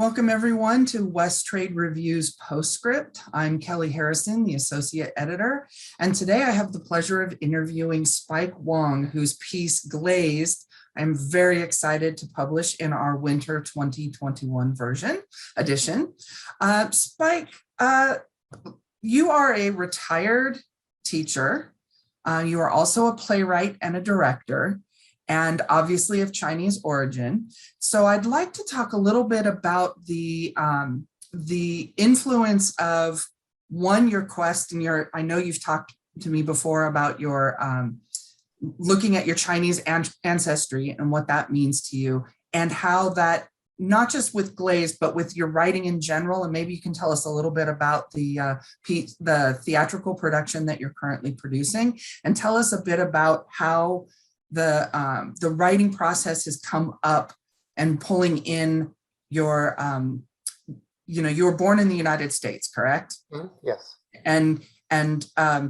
Welcome everyone to West Trade Review's PostScript. I'm Kelly Harrison, the Associate Editor, and today I have the pleasure of interviewing Spike Wong, whose piece Glazed I'm very excited to publish in our winter 2021 edition. Spike, you are a retired teacher. You are also a playwright and a director, and obviously of Chinese origin. So I'd like to talk a little bit about the influence of your quest and I know you've talked to me before about your looking at your Chinese ancestry and what that means to you, and how that, not just with Glazed, but with your writing in general. And maybe you can tell us a little bit about the theatrical production that you're currently producing, and tell us a bit about how the writing process has come up and pulling in your, you were born in the United States, correct? Yes. And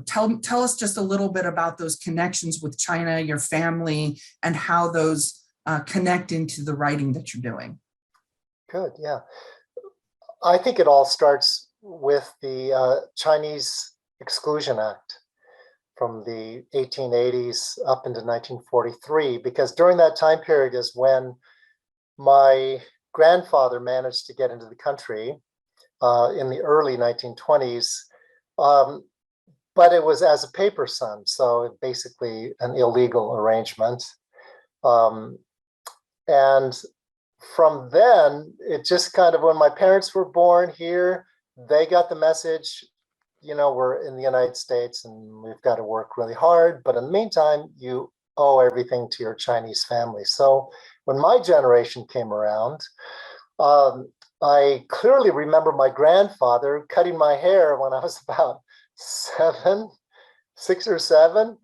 tell us just a little bit about those connections with China, your family, and how those connect into the writing that you're doing. Good, yeah. I think it all starts with the Chinese Exclusion Act from the 1880s up into 1943, because during that time period is when my grandfather managed to get into the country in the early 1920s, but it was as a paper son, so basically an illegal arrangement. And from then, it just kind of, when my parents were born here, they got the message, we're in the United States and we've got to work really hard, but in the meantime, you owe everything to your Chinese family. So when my generation came around, I clearly remember my grandfather cutting my hair when I was about 6 or 7,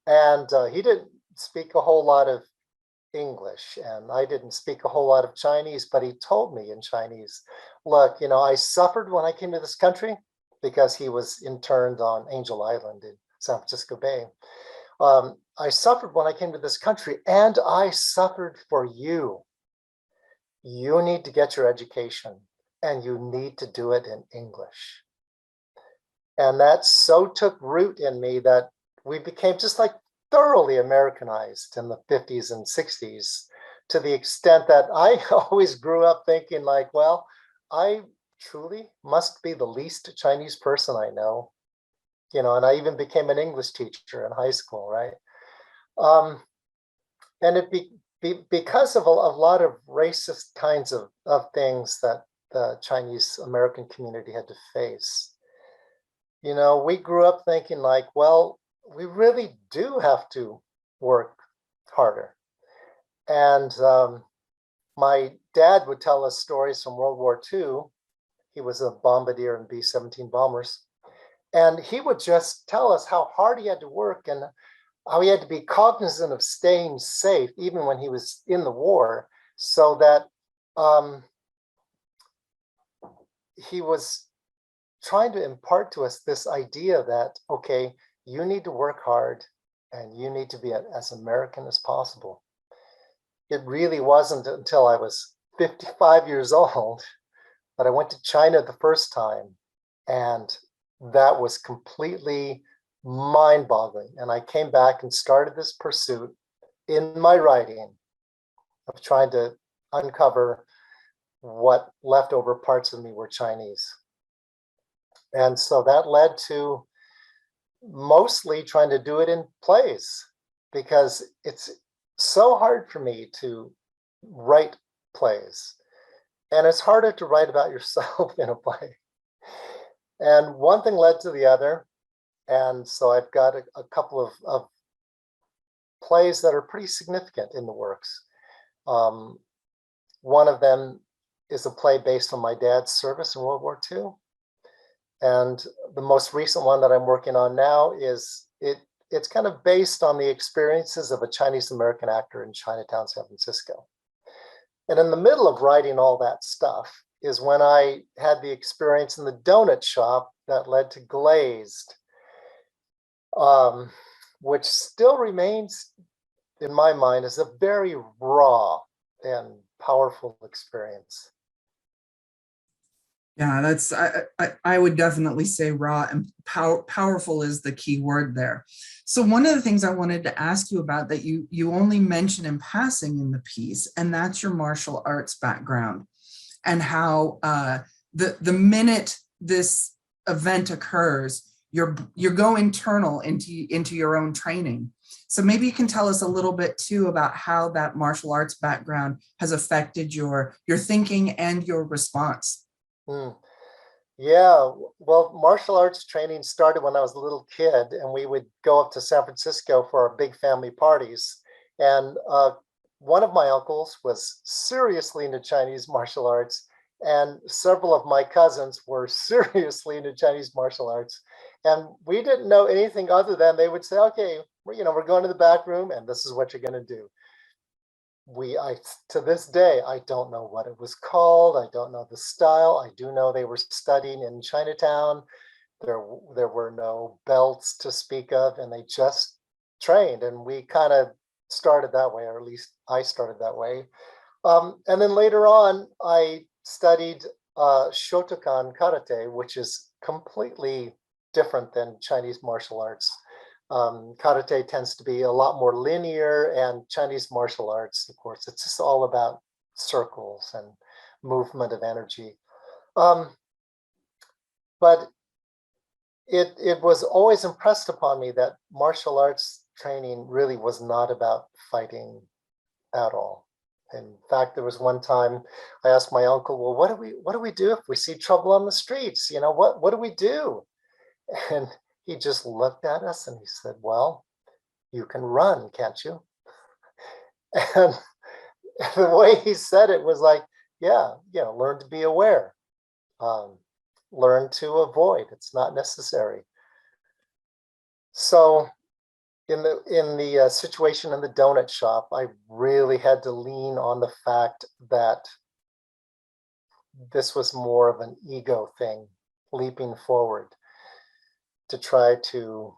and he didn't speak a whole lot of English, and I didn't speak a whole lot of Chinese, but he told me in Chinese, look, I suffered when I came to this country, because he was interned on Angel Island in San Francisco Bay. I suffered when I came to this country, and I suffered for you. You need to get your education, and you need to do it in English. And that so took root in me that we became just like thoroughly Americanized in the 50s and 60s, to the extent that I always grew up thinking like, well, I truly must be the least Chinese person I know, and I even became an English teacher in high school, right? And it because of a lot of racist kinds of things that the Chinese American community had to face. We grew up thinking like, well, we really do have to work harder. And my dad would tell us stories from World War II. He was a bombardier in B-17 bombers. And he would just tell us how hard he had to work and how he had to be cognizant of staying safe, even when he was in the war, so that he was trying to impart to us this idea that, okay, you need to work hard and you need to be as American as possible. It really wasn't until I was 55 years old that I went to China the first time, and that was completely mind-boggling. And I came back and started this pursuit in my writing of trying to uncover what leftover parts of me were Chinese. And so that led to mostly trying to do it in plays, because it's so hard for me to write plays. And it's harder to write about yourself in a play. And one thing led to the other. And so I've got a couple of plays that are pretty significant in the works. One of them is a play based on my dad's service in World War II. And the most recent one that I'm working on now is, it's kind of based on the experiences of a Chinese American actor in Chinatown, San Francisco. And in the middle of writing all that stuff is when I had the experience in the donut shop that led to Glazed, which still remains, in my mind, as a very raw and powerful experience. Yeah, that's I would definitely say raw and powerful is the key word there. So one of the things I wanted to ask you about that you only mention in passing in the piece, and that's your martial arts background and how the minute this event occurs, you go internal into your own training. So maybe you can tell us a little bit too about how that martial arts background has affected your thinking and your response. Hmm. Yeah, well, martial arts training started when I was a little kid, and we would go up to San Francisco for our big family parties. And one of my uncles was seriously into Chinese martial arts, and several of my cousins were seriously into Chinese martial arts. And we didn't know anything other than they would say, "Okay, we're going to the back room, and this is what you're going to do." I to this day, I don't know what it was called. I don't know the style. I do know they were studying in Chinatown. There were no belts to speak of, and they just trained. And we kind of started that way, or at least I started that way. And then later on, I studied Shotokan Karate, which is completely different than Chinese martial arts. Karate tends to be a lot more linear, and Chinese martial arts, of course, it's just all about circles and movement of energy. Um, but it was always impressed upon me that martial arts training really was not about fighting at all. In fact, there was one time I asked my uncle, "Well, what do we do if we see trouble on the streets? What do we do?" And he just looked at us and he said, "Well, you can run, can't you?" And the way he said it was like, yeah, learn to be aware, um, learn to avoid. It's not necessary. So in the situation in the donut shop, I really had to lean on the fact that this was more of an ego thing, leaping forward to try to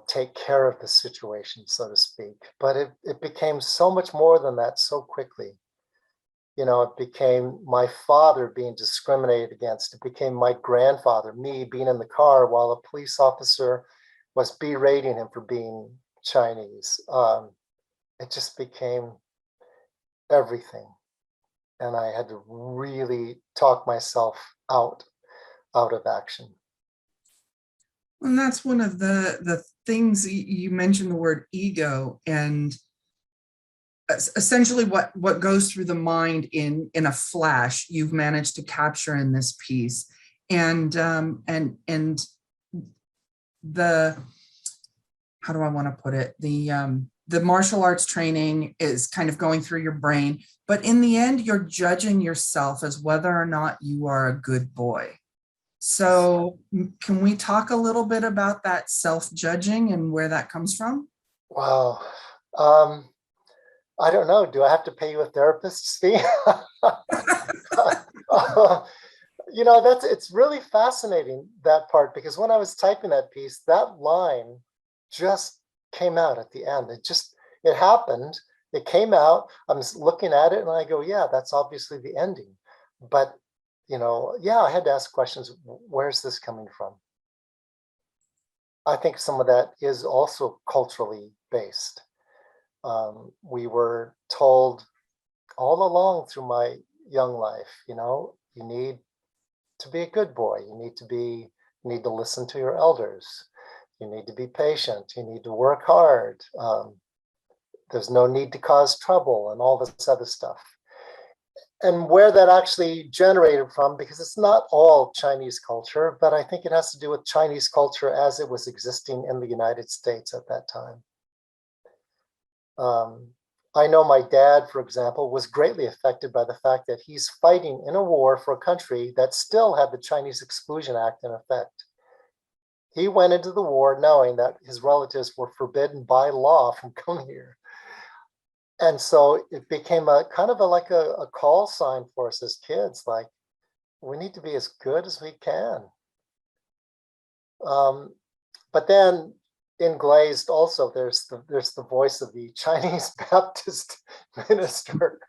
take care of the situation, so to speak. But it became so much more than that so quickly. It became my father being discriminated against. It became my grandfather, me being in the car while a police officer was berating him for being Chinese. It just became everything. And I had to really talk myself out of action. And that's one of the things you mentioned the word ego, and essentially what goes through the mind in a flash you've managed to capture in this piece. And the, how do I want to put it, the martial arts training is kind of going through your brain, but in the end you're judging yourself as whether or not you are a good boy. So can we talk a little bit about that self-judging and where that comes from? Wow. I don't know. Do I have to pay you a therapist's fee? It's really fascinating, that part, because when I was typing that piece, that line just came out at the end. It happened. It came out. I'm looking at it and I go, yeah, that's obviously the ending. But, yeah, I had to ask questions. Where's this coming from? I think some of that is also culturally based. We were told all along through my young life, you need to be a good boy. You need to listen to your elders. You need to be patient. You need to work hard. There's no need to cause trouble and all this other stuff. And where that actually generated from, because it's not all Chinese culture, but I think it has to do with Chinese culture as it was existing in the United States at that time. I know my dad, for example, was greatly affected by the fact that he's fighting in a war for a country that still had the Chinese Exclusion Act in effect. He went into the war knowing that his relatives were forbidden by law from coming here. And so it became a kind of like a call sign for us as kids, like, we need to be as good as we can. But then in Glazed also, there's the voice of the Chinese Baptist minister.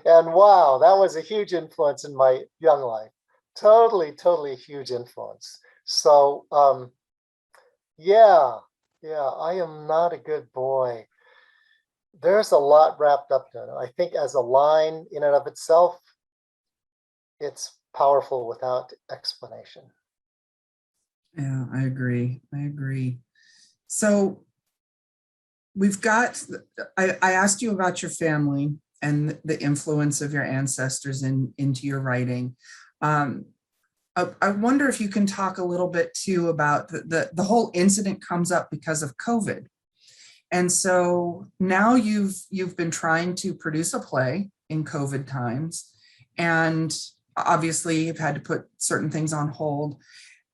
And wow, that was a huge influence in my young life. totally a huge influence. So yeah, I am not a good boy. There's a lot wrapped up in it. I think as a line in and of itself, it's powerful without explanation. Yeah, I agree. I agree. So we've got, I asked you about your family and the influence of your ancestors into your writing. I wonder if you can talk a little bit too about the whole incident comes up because of COVID. And so now you've been trying to produce a play in COVID times, and obviously you've had to put certain things on hold.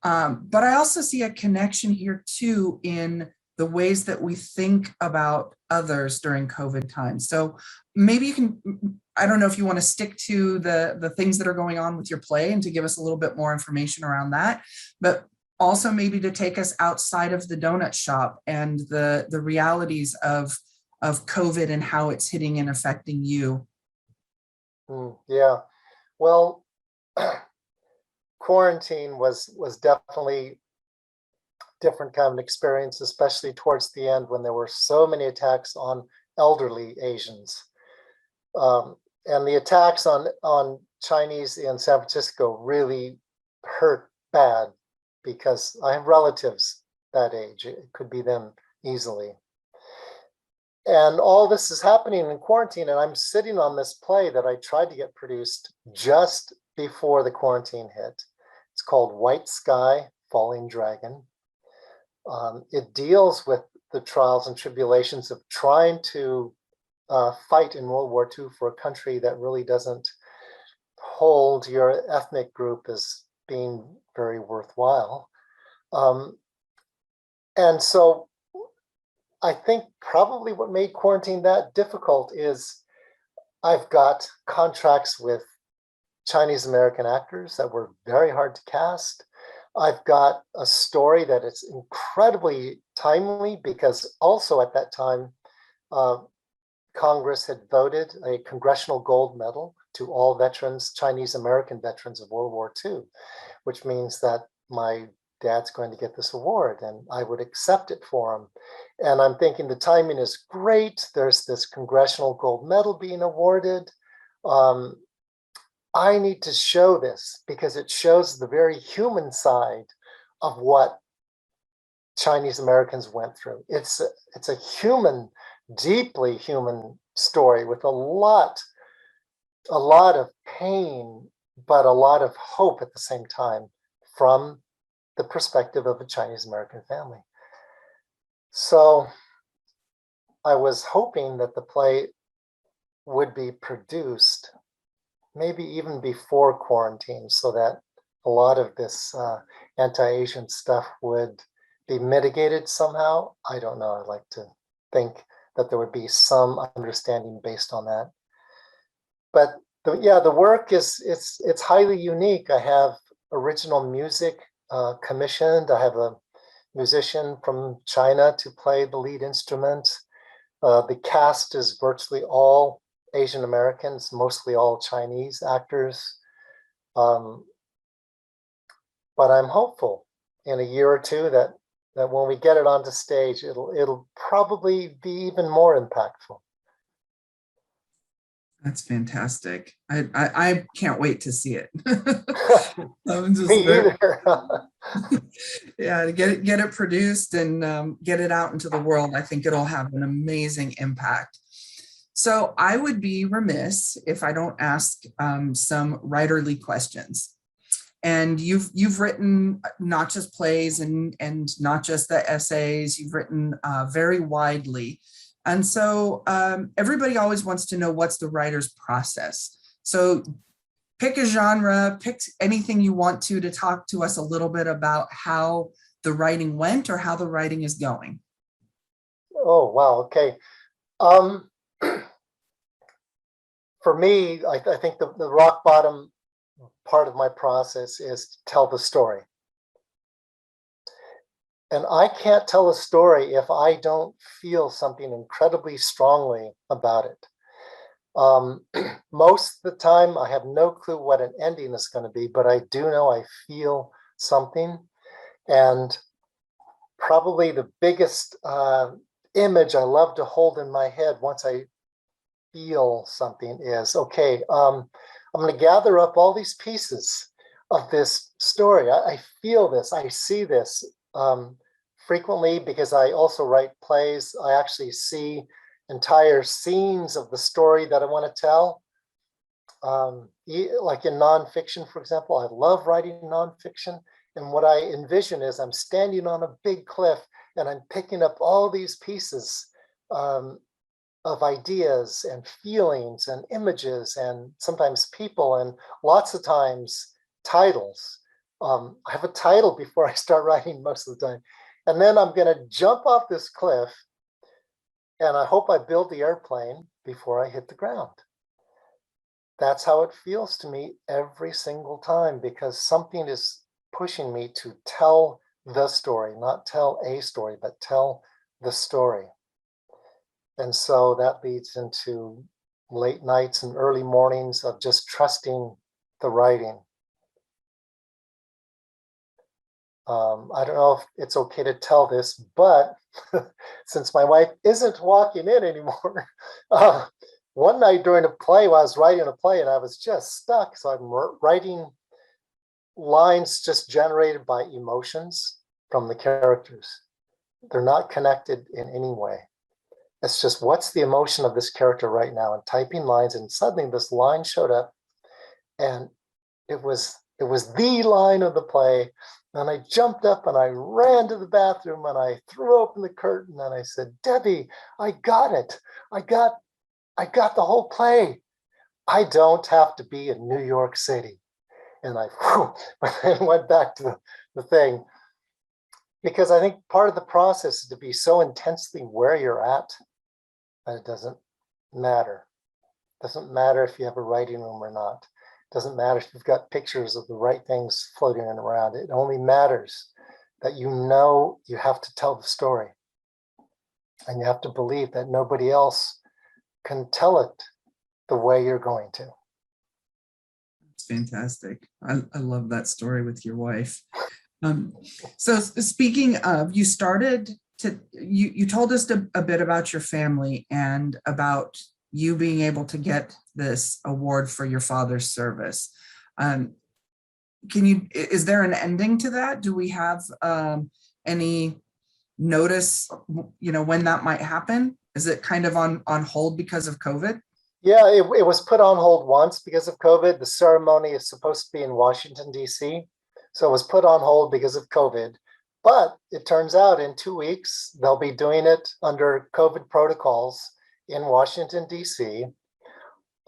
But I also see a connection here too in the ways that we think about others during COVID times. So maybe you can, I don't know if you want to stick to the things that are going on with your play and to give us a little bit more information around that, but also maybe to take us outside of the donut shop and the realities of COVID and how it's hitting and affecting you. Yeah, well, quarantine was definitely different kind of experience, especially towards the end when there were so many attacks on elderly Asians. And the attacks on Chinese in San Francisco really hurt bad because I have relatives that age. It could be them easily. And all this is happening in quarantine, and I'm sitting on this play that I tried to get produced just before the quarantine hit. It's called White Sky, Falling Dragon. It deals with the trials and tribulations of trying to fight in World War II for a country that really doesn't hold your ethnic group as being very worthwhile. And so I think probably what made quarantine that difficult is I've got contracts with Chinese American actors that were very hard to cast. I've got a story that is incredibly timely because also at that time, Congress had voted a Congressional Gold Medal to all veterans, Chinese American veterans of World War II, which means that my dad's going to get this award and I would accept it for him. And I'm thinking the timing is great. There's this Congressional Gold Medal being awarded. I need to show this because it shows the very human side of what Chinese Americans went through. It's a human, deeply human story with a lot of pain, but a lot of hope at the same time from the perspective of a Chinese American family. So I was hoping that the play would be produced maybe even before quarantine so that a lot of this anti-Asian stuff would be mitigated somehow. I don't know. I'd like to think that there would be some understanding based on that. But the work it's highly unique. I have original music commissioned. I have a musician from China to play the lead instrument. The cast is virtually all Asian Americans, mostly all Chinese actors. But I'm hopeful in a year or two that when we get it onto stage, it'll probably be even more impactful. That's fantastic. I can't wait to see it. I'm just Me either. yeah, to get it produced and get it out into the world. I think it'll have an amazing impact. So I would be remiss if I don't ask some writerly questions. And you've written not just plays and not just the essays. You've written very widely. And so everybody always wants to know what's the writer's process. So pick a genre, pick anything you want to talk to us a little bit about how the writing went or how the writing is going. Oh, wow. Okay. For me, I think the rock bottom part of my process is to tell the story. And I can't tell a story if I don't feel something incredibly strongly about it. Most of the time, I have no clue what an ending is going to be, but I do know I feel something. And probably the biggest image I love to hold in my head once I feel something is, okay, I'm going to gather up all these pieces of this story. I feel this, I see this frequently because I also write plays. I actually see entire scenes of the story that I want to tell. Like in nonfiction, for example, I love writing nonfiction. And what I envision is I'm standing on a big cliff and I'm picking up all these pieces of ideas and feelings and images and sometimes people and lots of times titles. I have a title before I start writing most of the time. And then I'm going to jump off this cliff and I hope I build the airplane before I hit the ground. That's how it feels to me every single time, because something is pushing me to tell the story, not tell a story, but tell the story. And so that leads into late nights and early mornings of just trusting the writing. I don't know if it's okay to tell this, but since my wife isn't walking in anymore, one night during a play, while I was writing a play and I was just stuck. So I'm writing lines just generated by emotions from the characters. They're not connected in any way. It's just, what's the emotion of this character right now? And typing lines, and suddenly this line showed up, and it was the line of the play. And I jumped up and I ran to the bathroom and I threw open the curtain and I said, Debbie, I got it. I got the whole play. I don't have to be in New York City. And I went back to the thing, because I think part of the process is to be so intensely where you're at that it doesn't matter. It doesn't matter if you have a writing room or not. It doesn't matter if you've got pictures of the right things floating around. It only matters that you know you have to tell the story. And you have to believe that nobody else can tell it the way you're going to. It's fantastic. I love that story with your wife. So speaking of, you started to, you told us a bit about your family and about you being able to get this award for your father's service. Is there an ending to that? Do we have any notice, when that might happen? Is it kind of on hold because of COVID? Yeah, it was put on hold once because of COVID. The ceremony is supposed to be in Washington, D.C. So it was put on hold because of COVID. But it turns out in 2 weeks, they'll be doing it under COVID protocols in Washington, D.C.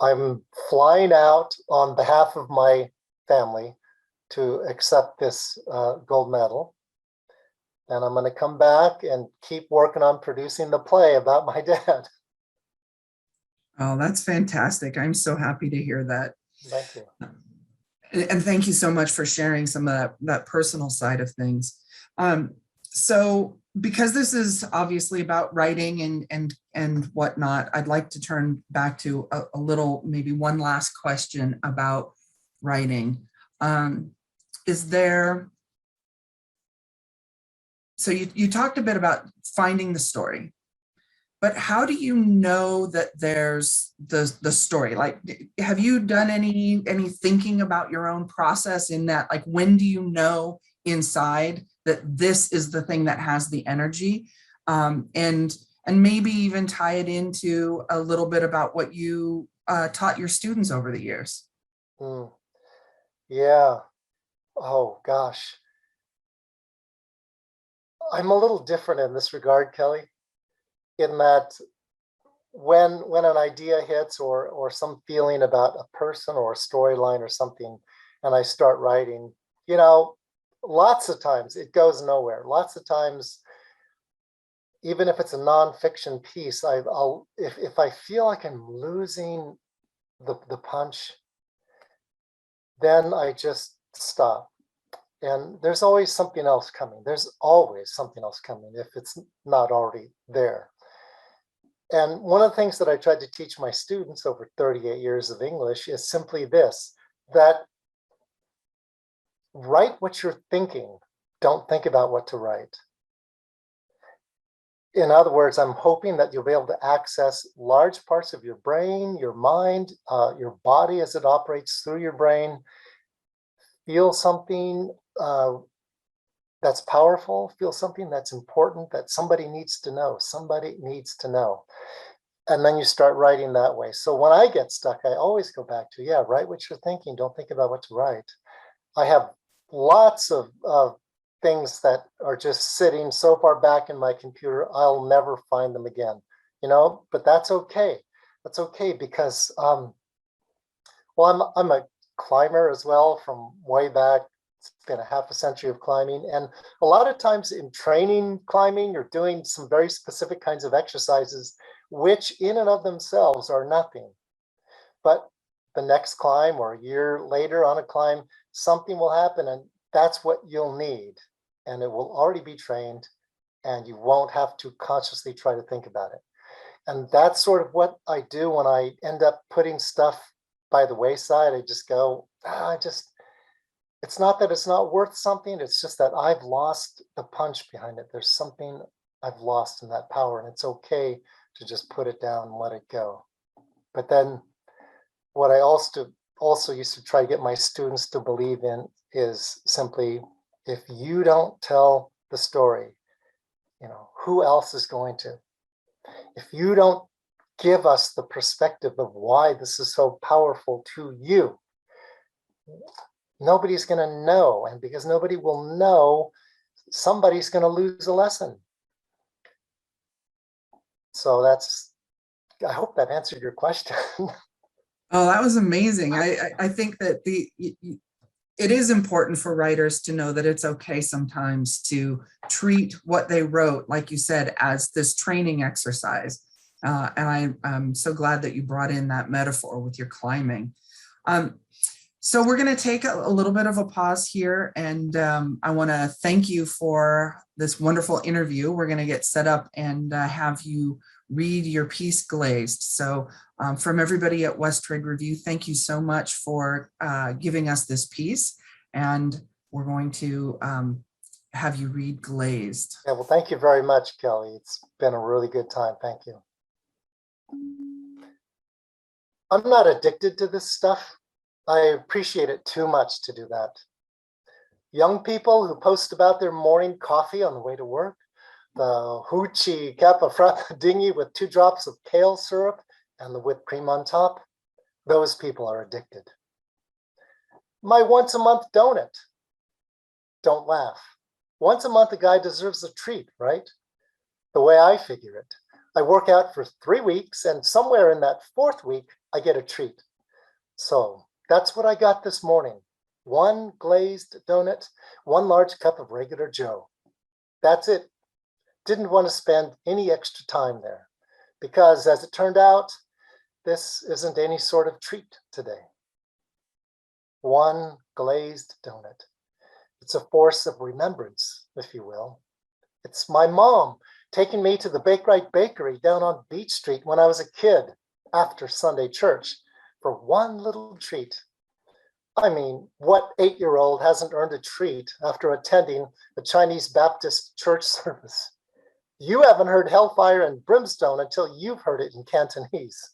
I'm flying out on behalf of my family to accept this gold medal. And I'm going to come back and keep working on producing the play about my dad. Oh, that's fantastic. I'm so happy to hear that. Thank you. And thank you so much for sharing some of that personal side of things. So because this is obviously about writing and whatnot, I'd like to turn back to a little, maybe one last question about writing. So you talked a bit about finding the story, but how do you know that there's the story? Like, have you done any thinking about your own process in that? Like, when do you know inside that this is the thing that has the energy? And maybe even tie it into a little bit about what you taught your students over the years. Yeah. Oh, gosh. I'm a little different in this regard, Kelly, in that when an idea hits or some feeling about a person or a storyline or something, and I start writing, lots of times it goes nowhere. Lots of times, even if it's a nonfiction piece, if I feel like I'm losing the punch, then I just stop. And there's always something else coming. There's always something else coming if it's not already there. And one of the things that I tried to teach my students over 38 years of English is simply this, that write what you're thinking. Don't think about what to write. In other words, I'm hoping that you'll be able to access large parts of your brain, your mind, your body as it operates through your brain, feel something that's powerful, feel something that's important that somebody needs to know. Somebody needs to know. And then you start writing that way. So when I get stuck, I always go back to, yeah, write what you're thinking. Don't think about what to write. I have lots of things that are just sitting so far back in my computer, I'll never find them again, but that's okay. That's okay because, well, I'm a climber as well from way back. It's been a half a century of climbing. And a lot of times in training climbing, you're doing some very specific kinds of exercises, which in and of themselves are nothing. But the next climb or a year later on a climb, something will happen and that's what you'll need. And it will already be trained and you won't have to consciously try to think about it. And that's sort of what I do when I end up putting stuff by the wayside. I just go, it's not that it's not worth something. It's just that I've lost the punch behind it. There's something I've lost in that power and it's okay to just put it down and let it go. But then what I also used to try to get my students to believe in is simply, if you don't tell the story, who else is going to? If you don't give us the perspective of why this is so powerful to you, nobody's going to know. And because nobody will know, somebody's going to lose a lesson. So I hope that answered your question. Oh, that was amazing. I think that it is important for writers to know that it's okay sometimes to treat what they wrote, like you said, as this training exercise. And I'm so glad that you brought in that metaphor with your climbing. So we're going to take a little bit of a pause here, and I want to thank you for this wonderful interview. We're going to get set up and have you read your piece, Glazed. So from everybody at West Trade Review, thank you so much for giving us this piece, and we're going to have you read Glazed. Yeah, well, thank you very much, Kelly. It's been a really good time. Thank you. I'm not addicted to this stuff. I appreciate it too much to do that. Young people who post about their morning coffee on the way to work, the hoochie kappa frappe dinghy with 2 drops of kale syrup and the whipped cream on top, those people are addicted. My once a month donut. Don't laugh. Once a month, a guy deserves a treat, right? The way I figure it, I work out for 3 weeks and somewhere in that 4th week, I get a treat. So that's what I got this morning. 1 glazed donut, 1 large cup of regular Joe. That's it. Didn't want to spend any extra time there because, as it turned out, this isn't any sort of treat today. 1 glazed donut. It's a force of remembrance, if you will. It's my mom taking me to the Bake Right Bakery down on Beach Street when I was a kid after Sunday church for 1 little treat. I mean, what 8-year-old hasn't earned a treat after attending a Chinese Baptist church service? You haven't heard hellfire and brimstone until you've heard it in Cantonese.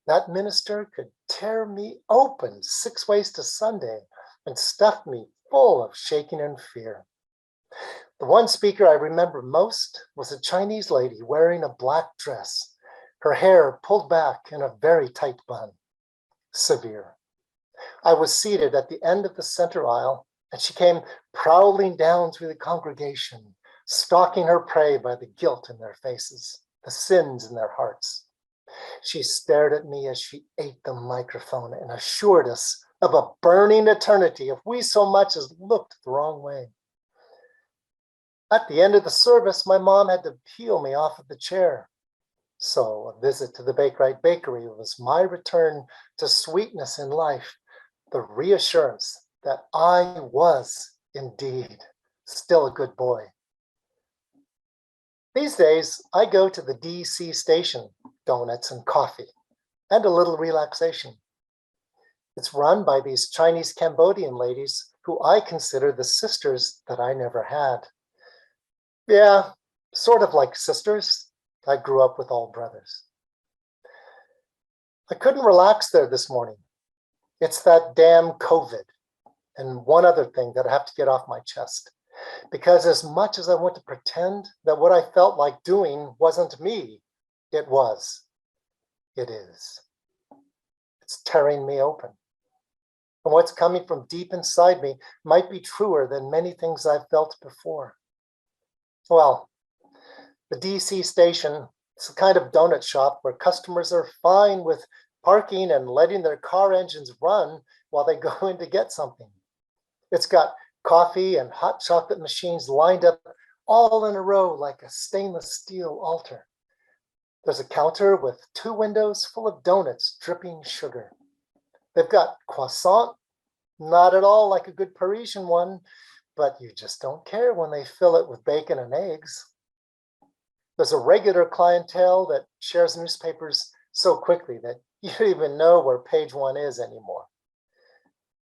That minister could tear me open 6 ways to Sunday and stuff me full of shaking and fear. The one speaker I remember most was a Chinese lady wearing a black dress, her hair pulled back in a very tight bun. Severe. I was seated at the end of the center aisle, and she came prowling down through the congregation, stalking her prey by the guilt in their faces, the sins in their hearts. She stared at me as she ate the microphone and assured us of a burning eternity if we so much as looked the wrong way. At the end of the service, my mom had to peel me off of the chair. So a visit to the Bake Right Bakery was my return to sweetness in life, the reassurance that I was indeed still a good boy. These days, I go to the DC station, donuts and coffee, and a little relaxation. It's run by these Chinese Cambodian ladies who I consider the sisters that I never had. Yeah, sort of like sisters. I grew up with all brothers. I couldn't relax there this morning. It's that damn COVID and one other thing that I have to get off my chest. Because as much as I want to pretend that what I felt like doing wasn't me, it was. It is. It's tearing me open. And what's coming from deep inside me might be truer than many things I've felt before. Well, the DC station is a kind of donut shop where customers are fine with parking and letting their car engines run while they go in to get something. It's got coffee and hot chocolate machines lined up all in a row like a stainless steel altar. There's a counter with 2 windows full of donuts dripping sugar. They've got croissant, not at all like a good Parisian one, but you just don't care when they fill it with bacon and eggs. There's a regular clientele that shares newspapers so quickly that you don't even know where page 1 is anymore.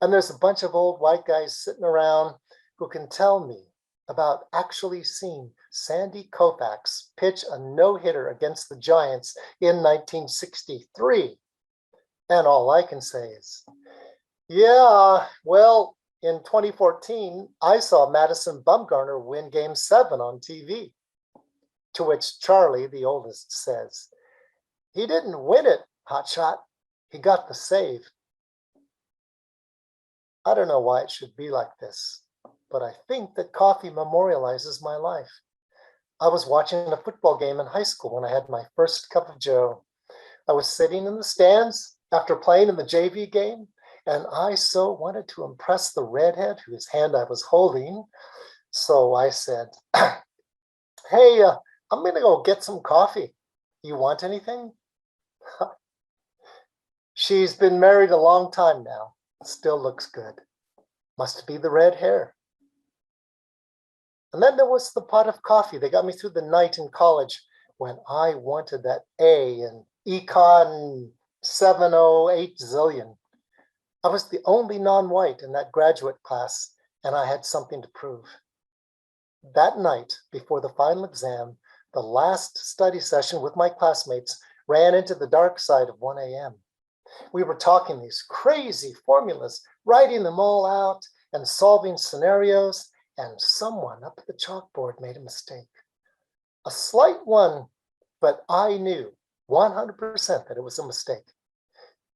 And there's a bunch of old white guys sitting around who can tell me about actually seeing Sandy Koufax pitch a no-hitter against the Giants in 1963. And all I can say is, yeah, well, in 2014, I saw Madison Bumgarner win Game 7 on TV. To which Charlie, the oldest, says, "He didn't win it, hotshot. He got the save." I don't know why it should be like this, but I think that coffee memorializes my life. I was watching a football game in high school when I had my first cup of joe. I was sitting in the stands after playing in the JV game, and I so wanted to impress the redhead whose hand I was holding. So I said, "Hey, I'm gonna go get some coffee. You want anything?" She's been married a long time now. Still looks good. Must be the red hair. And then there was the pot of coffee that got me through the night in college when I wanted that A in Econ 708 zillion. I was the only non-white in that graduate class, and I had something to prove. That night, before the final exam, the last study session with my classmates ran into the dark side of 1 a.m. We were talking these crazy formulas, writing them all out and solving scenarios, and someone up at the chalkboard made a mistake. A slight one, but I knew 100% that it was a mistake.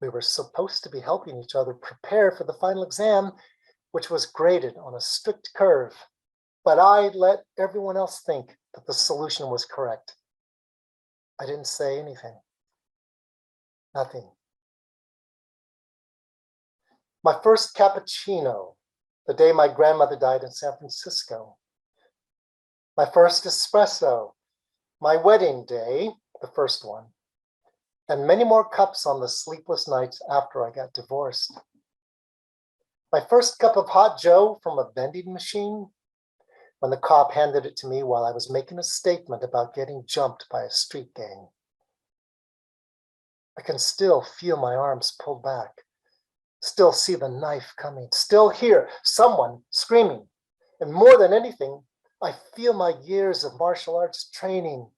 We were supposed to be helping each other prepare for the final exam, which was graded on a strict curve, but I let everyone else think that the solution was correct. I didn't say anything. Nothing. My first cappuccino, the day my grandmother died in San Francisco. My first espresso, my wedding day, the first one, and many more cups on the sleepless nights after I got divorced. My first cup of hot joe from a vending machine, when the cop handed it to me while I was making a statement about getting jumped by a street gang. I can still feel my arms pulled back, still see the knife coming, still hear someone screaming. And more than anything, I feel my years of martial arts training.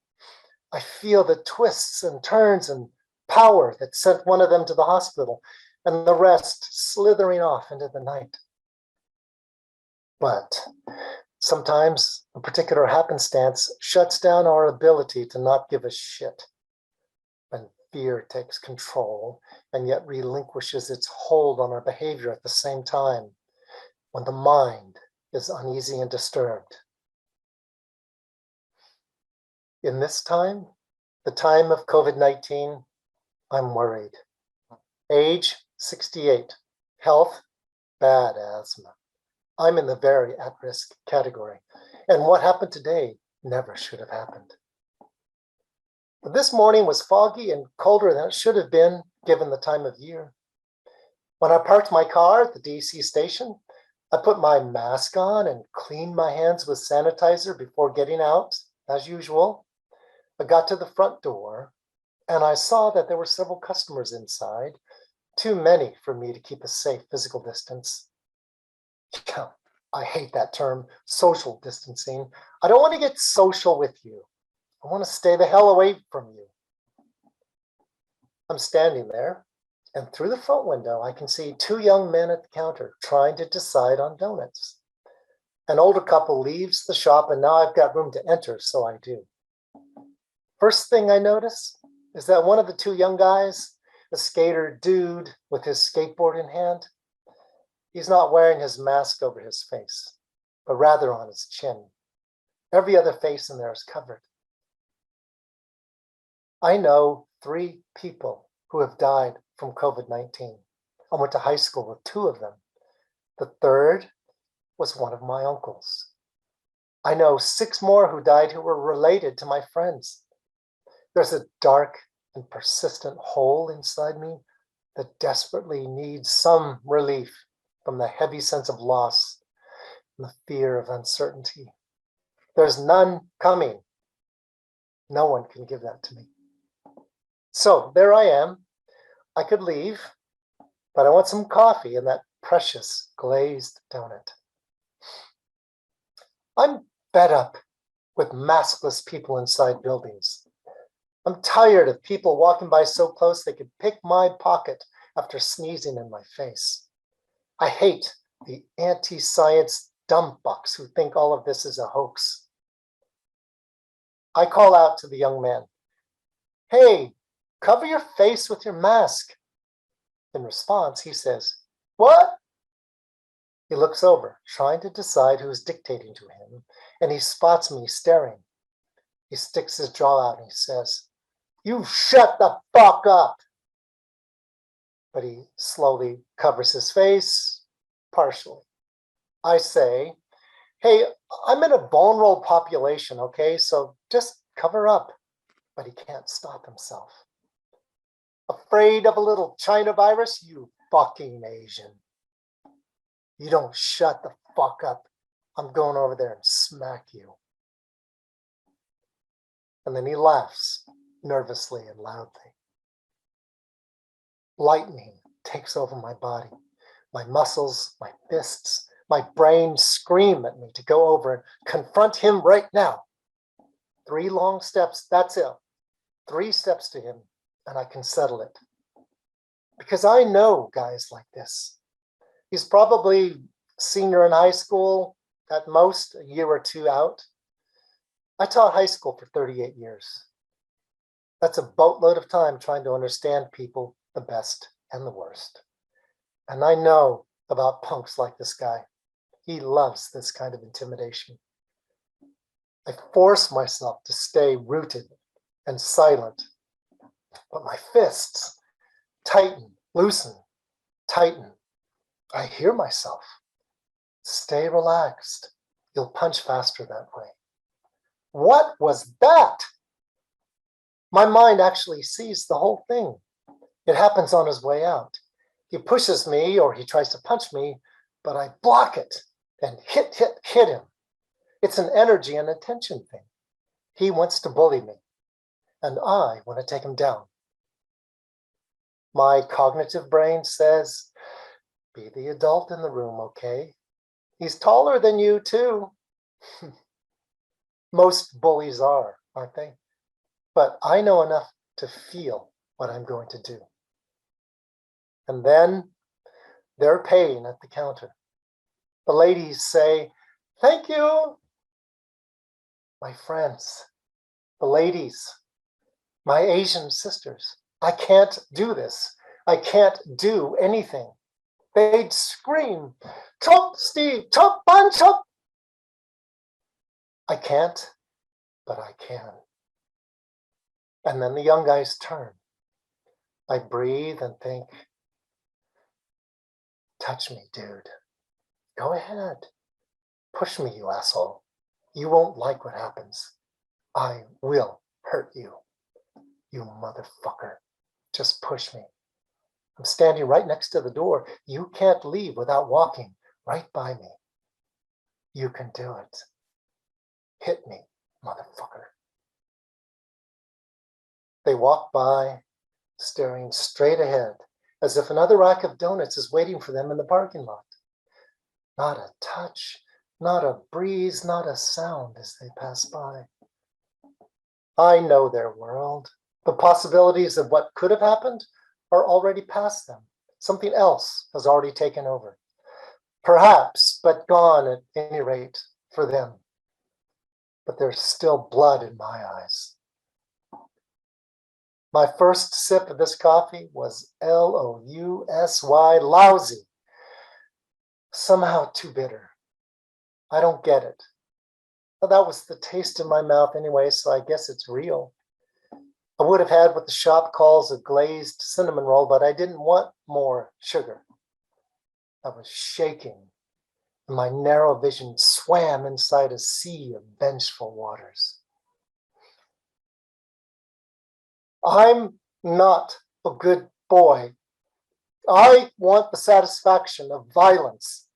I feel the twists and turns and power that sent one of them to the hospital and the rest slithering off into the night. But sometimes a particular happenstance shuts down our ability to not give a shit. When fear takes control and yet relinquishes its hold on our behavior at the same time, when the mind is uneasy and disturbed. In this time, the time of COVID-19, I'm worried. Age, 68. Health, bad asthma. I'm in the very at-risk category. And what happened today never should have happened. But this morning was foggy and colder than it should have been, given the time of year. When I parked my car at the DC station, I put my mask on and cleaned my hands with sanitizer before getting out as usual, I got to the front door and I saw that there were several customers inside, too many for me to keep a safe physical distance. I hate that term, social distancing. I don't want to get social with you. I want to stay the hell away from you. I'm standing there, and through the front window, I can see two young men at the counter trying to decide on donuts. An older couple leaves the shop, and now I've got room to enter, so I do. First thing I notice is that one of the two young guys, a skater dude with his skateboard in hand, he's not wearing his mask over his face, but rather on his chin. Every other face in there is covered. I know 3 people who have died from COVID-19. I went to high school with 2 of them. The third was one of my uncles. I know 6 more who died who were related to my friends. There's a dark and persistent hole inside me that desperately needs some relief from the heavy sense of loss and the fear of uncertainty. There's none coming. No one can give that to me. So there I am. I could leave, but I want some coffee and that precious glazed donut. I'm fed up with maskless people inside buildings. I'm tired of people walking by so close they could pick my pocket after sneezing in my face. I hate the anti-science dumbfucks who think all of this is a hoax. I call out to the young man, "Hey, cover your face with your mask." In response, he says, "What?" He looks over, trying to decide who is dictating to him, and he spots me staring. He sticks his jaw out and he says, "You shut the fuck up." But he slowly covers his face, partially. I say, "Hey, I'm in a vulnerable population, okay? So just cover up." But he can't stop himself. "Afraid of a little China virus, you fucking Asian. You don't shut the fuck up. I'm going over there and smack you." And then he laughs nervously and loudly. Lightning takes over my body. My muscles, my fists, my brain scream at me to go over and confront him right now. 3 long steps, that's it. 3 steps to him, and I can settle it. Because I know guys like this. He's probably senior in high school, at most a year or 2 out. I taught high school for 38 years. That's a boatload of time trying to understand people, the best and the worst. And I know about punks like this guy. He loves this kind of intimidation. I force myself to stay rooted and silent, but my fists tighten, loosen, tighten. I hear myself. "Stay relaxed. You'll punch faster that way." What was that? My mind actually sees the whole thing. It happens on his way out. He pushes me or he tries to punch me, but I block it and hit him. It's an energy and attention thing. He wants to bully me, and I want to take him down. My cognitive brain says, "Be the adult in the room, okay? He's taller than you too." Most bullies are, aren't they? But I know enough to feel what I'm going to do. And then they're paying at the counter. The ladies say, "Thank you." My friends, the ladies, my Asian sisters, I can't do this. I can't do anything. They'd scream, "Chop, Steve, chop, ban, chop." I can't, but I can. And then the young guys turn. I breathe and think, "Touch me, dude. Go ahead. Push me, you asshole. You won't like what happens. I will hurt you. You motherfucker. Just push me. I'm standing right next to the door. You can't leave without walking right by me. You can do it. Hit me Motherfucker. They walk by, staring straight ahead, as if another rack of donuts is waiting for them in the parking lot. Not a touch, not a breeze, not a sound as they pass by. I know their world. The possibilities of what could have happened are already past them. Something else has already taken over. Perhaps, but gone at any rate for them. But there's still blood in my eyes. My first sip of this coffee was lousy, lousy. Somehow too bitter. I don't get it. Well, that was the taste in my mouth anyway, so I guess it's real. I would have had what the shop calls a glazed cinnamon roll, but I didn't want more sugar. I was shaking, and my narrow vision swam inside a sea of vengeful waters. I'm not a good boy. I want the satisfaction of violence.